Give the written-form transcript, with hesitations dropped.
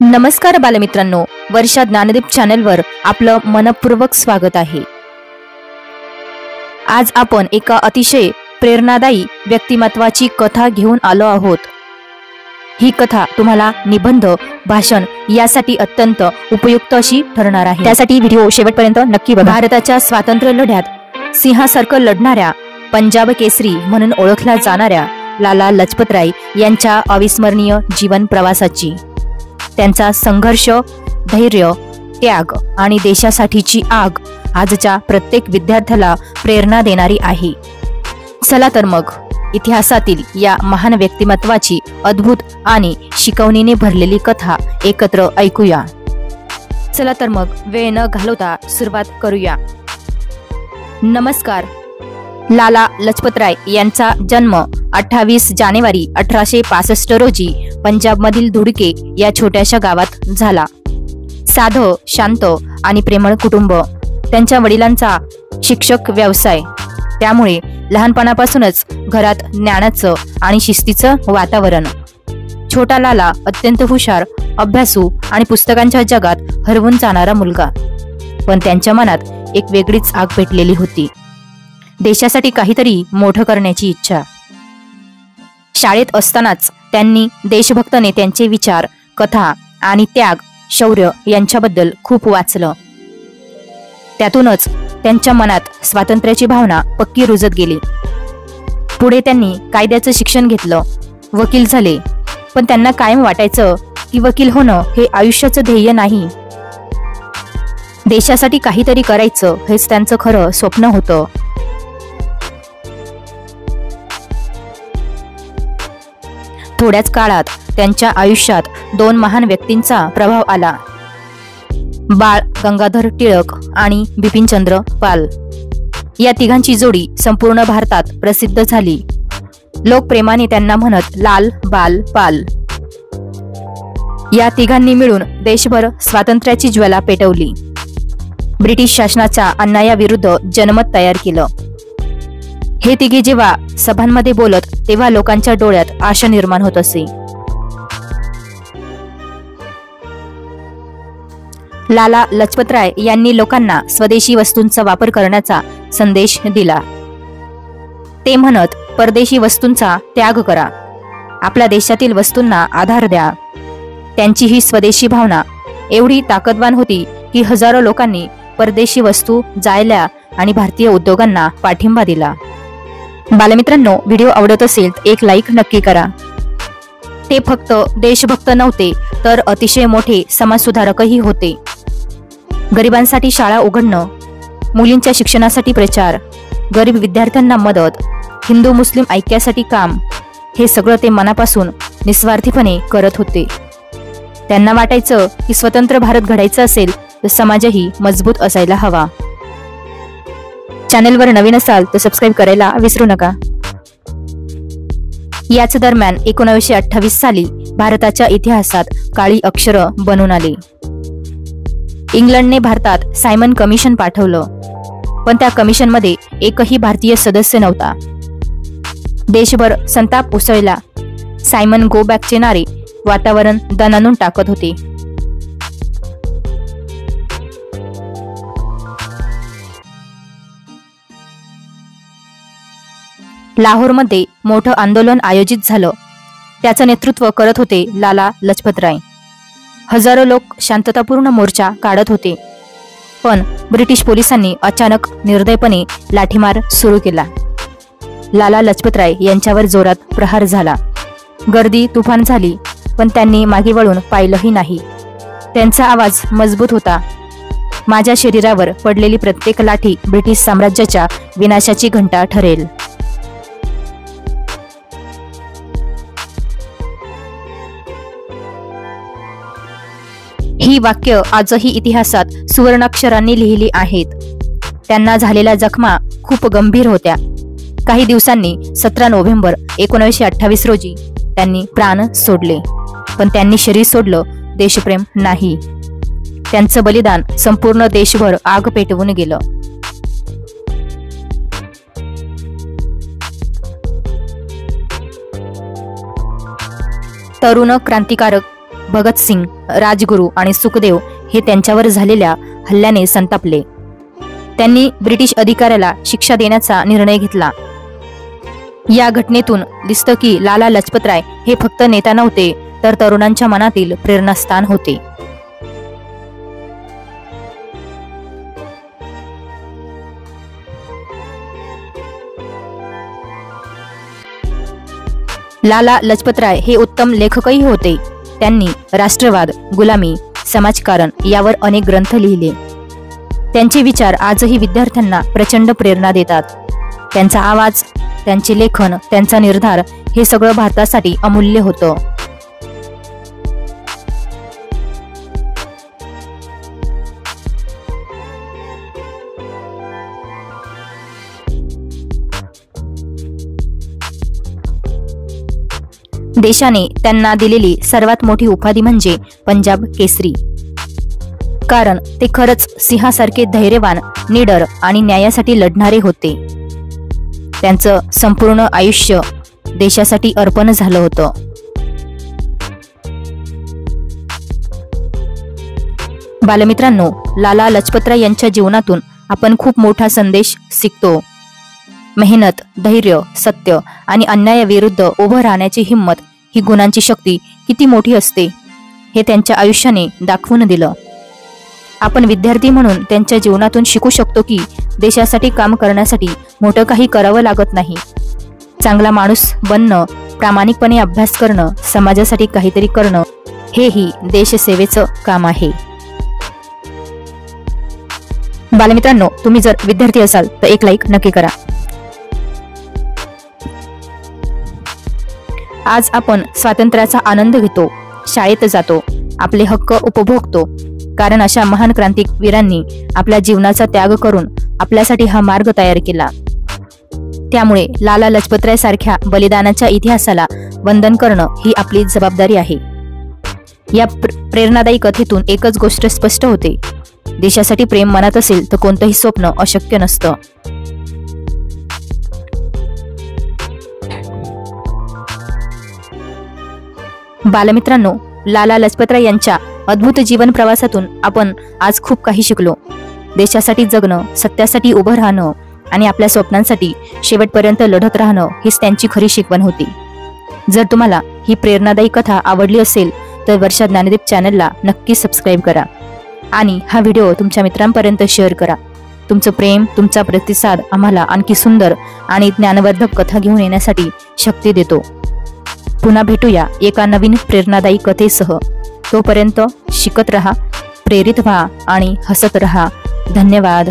नमस्कार बालमित्रांनो, वर्षा ज्ञानदीप चॅनलवर आपलं मनपूर्वक स्वागत आहे। आज आपण एका अतिशय प्रेरणादायी व्यक्तिमत्वाची कथा घेऊन आलो आहोत। ही कथा तुम्हाला निबंध, भाषण यासाठी अत्यंत उपयुक्त अशी ठरणार आहे। त्यासाठी व्हिडिओ शेवटपर्यंत नक्की बघा। भारताच्या स्वातंत्र्य लढ्यात सिंहासारखं लढणाऱ्या, पंजाब केसरी म्हणून ओळखल्या जाणाऱ्या लाला लजपतराय यांच्या अविस्मरणीय जीवन प्रवासाची, त्यांचा संघर्ष, धैर्य, त्याग आणि देशासाठीची आग आजच्या प्रत्येक विद्यार्थ्याला प्रेरणा देणारी आहे। चला तर मग इतिहासातील या महान व्यक्तिमत्वाची अद्भुत आणि शिकवणीने भरलेली कथा एकत्र ऐकूया। चला तर मग वेळ न घालवता सुरुवात करूया। नमस्कार। लाला लजपतराय यांचा जन्म 28 जानेवारी 1865 रोजी पंजाबमधील धुडके या छोट्याशा गावात झाला। साधं, शांत आणि प्रेमळ कुटुंब, त्यांच्या वडिलांचा शिक्षक व्यवसाय, त्यामुळे लहानपणापासूनच घरात ज्ञानाचं आणि शिस्तीचं वातावरण। छोटा लाला अत्यंत हुशार, अभ्यासू आणि पुस्तकांच्या जगात हरवून जाणारा मुलगा, पण त्यांच्या मनात एक वेगळीच आग पेटलेली होती, देशासाठी काहीतरी मोठं करण्याची इच्छा। शाळेत असतानाच त्यांनी देशभक्त नेत्यांचे विचार, कथा आणि त्याग, शौर्य यांच्याबद्दल खूप वाचलं। त्यातूनच त्यांच्या मनात स्वातंत्र्याची भावना पक्की रुजत गेली। पुढे त्यांनी कायद्याचं शिक्षण घेतलं, वकील झाले, पण त्यांना कायम वाटायचं की वकील होणं हे आयुष्याचं ध्येय नाही, देशासाठी काहीतरी करायचं हेच त्यांचं खरं स्वप्न होतं। थोड्याच काळात त्यांच्या आयुष्यात दोन महान व्यक्तींचा प्रभाव आला, बाळ गंगाधर टिळक आणि बिपिनचंद्र पाल। या तिघांची जोडी संपूर्ण भारतात प्रसिद्ध झाली। लोक प्रेमाने त्यांना म्हणत लाल, बाल, पाल। या तिघांनी मिळून देशभर स्वातंत्र्याची ज्वाला पेटवली, ब्रिटिश शासनाच्या अन्यायाविरुद्ध जनमत तयार केलं। हे तिघे जेव्हा सभांमध्ये बोलत तेव्हा लोकांच्या डोळ्यात आशा निर्माण होत असे। लाला लजपतराय यांनी लोकांना स्वदेशी वस्तूंचा वापर करण्याचा संदेश दिला। ते म्हणत, परदेशी वस्तूंचा त्याग करा, आपल्या देशातील वस्तूंना आधार द्या। त्यांची ही स्वदेशी भावना एवढी ताकदवान होती की हजारो लोकांनी परदेशी वस्तू जाळल्या आणि भारतीय उद्योगांना पाठिंबा दिला। बालमित्रांनो, व्हिडिओ आवडत असेल तर एक लाईक नक्की करा। ते फक्त देशभक्त नव्हते तर अतिशय मोठे समाजसुधारकही होते। गरिबांसाठी शाळा उघडणं, मुलींच्या शिक्षणासाठी प्रचार, गरीब विद्यार्थ्यांना मदत, हिंदू मुस्लिम ऐक्यासाठी काम, हे सगळं ते मनापासून निस्वार्थीपणे करत होते। त्यांना वाटायचं की स्वतंत्र भारत घडायचा असेल तर समाजही मजबूत असायला हवा। चॅनलवर नवीन असाल तर सबस्क्राईब करायला विसरू नका। याच दरम्यान 1928 साली भारताच्या इतिहासात काळी अक्षरं बनून आली। इंग्लंडने भारतात सायमन कमिशन पाठवलं, पण त्या कमिशनमध्ये एकही भारतीय सदस्य नव्हता। देशभर संताप उसळला। सायमन गो बॅकचे नारे वातावरण दणाणून टाकत होते। लाहोरमध्ये मोठं आंदोलन आयोजित झालं, त्याचं नेतृत्व करत होते लाला लजपतराय। हजारो लोक शांततापूर्ण मोर्चा काढत होते, पण ब्रिटिश पोलिसांनी अचानक निर्दयपणे लाठीमार सुरू केला। लाला लजपतराय यांच्यावर जोरात प्रहार झाला। गर्दी तुफान झाली, पण त्यांनी मागे वळून पाहिलंही नाही। त्यांचा आवाज मजबूत होता, माझ्या शरीरावर पडलेली प्रत्येक लाठी ब्रिटिश साम्राज्याच्या विनाशाची घंटा ठरेल। ही वाक्य आजही इतिहासात सुवर्णाक्षरांनी लिहिली आहेत। त्यांना झालेल्या जखमा खूप गंभीर होत्या। काही दिवसांनी 17 नोव्हेंबर 1928 रोजी त्यांनी प्राण सोडले, पण त्यांनी शरीर सोडलं, देशप्रेम नाही। त्यांचं बलिदान संपूर्ण देशभर आग पेटवून गेलं। तरुण क्रांतिकारक भगतसिंग, राजगुरू आणि सुखदेव हे त्यांच्यावर झालेल्या हल्ल्याने संतापले. त्यांनी ब्रिटिश अधिकाऱ्याला शिक्षा देण्याचा निर्णय घेतला. या घटनेतून दिसतं की लाला लजपतराय हे फक्त नेता नव्हते, तर तरुणांच्या मनातील प्रेरणास्थान होते. लाला लजपतराय हे उत्तम लेखकही होते. त्यांनी राष्ट्रवाद, गुलामी, समाजकारण यावर अनेक ग्रंथ लिहिले. त्यांचे विचार आजही विद्यार्थ्यांना प्रचंड प्रेरणा देतात. त्यांचा आवाज, त्यांचे लेखन, त्यांचा निर्धार हे सगळं भारतासाठी अमूल्य होतं. देशाने त्यांना दिलेली सर्वात मोठी उपाधी म्हणजे पंजाब केसरी. कारण ते खरंच सिंहासारखे धैर्यवान, निडर आणि न्यायासाठी लढणारे होते. त्यांचं संपूर्ण आयुष्य देशासाठी अर्पण झालं होतं. बालमित्रांनो, लाला लजपतराय यांच्या जीवनातून आपण खूप मोठा संदेश शिकतो. मेहनत, धैर्य, सत्य आणि अन्यायाविरुद्ध उभं राहण्याची हिंमत ही गुणांची शक्ती किती मोठी असते हे त्यांच्या आयुष्याने दाखवून दिलं. आपण विद्यार्थी म्हणून त्यांच्या जीवनातून शिकू शकतो की देशासाठी काम करण्यासाठी मोठं काही करावं लागत नाही. चांगला माणूस बनणं, प्रामाणिकपणे अभ्यास करणं, समाजासाठी काहीतरी करणं हेही देशसेवेचं काम आहे. बालमित्रांनो, तुम्ही जर विद्यार्थी असाल तर एक लाईक नक्की करा. आज आपण स्वातंत्र्याचा आनंद घेतो, शाळेत जातो, आपले हक्क उपभोगतो, कारण अशा महान क्रांतिवीरांनी आपल्या जीवनाचा त्याग करून आपल्यासाठी हा मार्ग तयार केला. त्यामुळे लाला लजपतराय सारख्या बलिदानाच्या इतिहासाला वंदन करणं ही आपली जबाबदारी आहे. या प्रेरणादायी कथेतून एकच गोष्ट स्पष्ट होते: देशासाठी प्रेम मनात असेल तर कोणतंही स्वप्न अशक्य नसतं. बालमित्रांनो, लाला लजपतराय यांच्या अद्भुत जीवन प्रवासातून आपण आज खूप काही शिकलो. देशासाठी जगणं, सत्यासाठी उभं राहणं आणि आपल्या स्वप्नांसाठी शेवटपर्यंत लढत राहणं हीच त्यांची खरी शिकवण होती. जर तुम्हाला ही प्रेरणादायी कथा आवडली असेल तर वर्षा ज्ञानदीप चॅनलला नक्की सबस्क्राईब करा आणि हा व्हिडिओ तुमच्या मित्रांपर्यंत शेअर करा. तुमचं प्रेम, तुमचा प्रतिसाद आम्हाला आणखी सुंदर आणि ज्ञानवर्धक कथा घेऊन येण्यासाठी शक्ती देतो. पुन्हा भेटूया एका नवीन प्रेरणादायी कथेसह. तोपर्यंत शिकत रहा, प्रेरित व्हा आणि हसत रहा. धन्यवाद.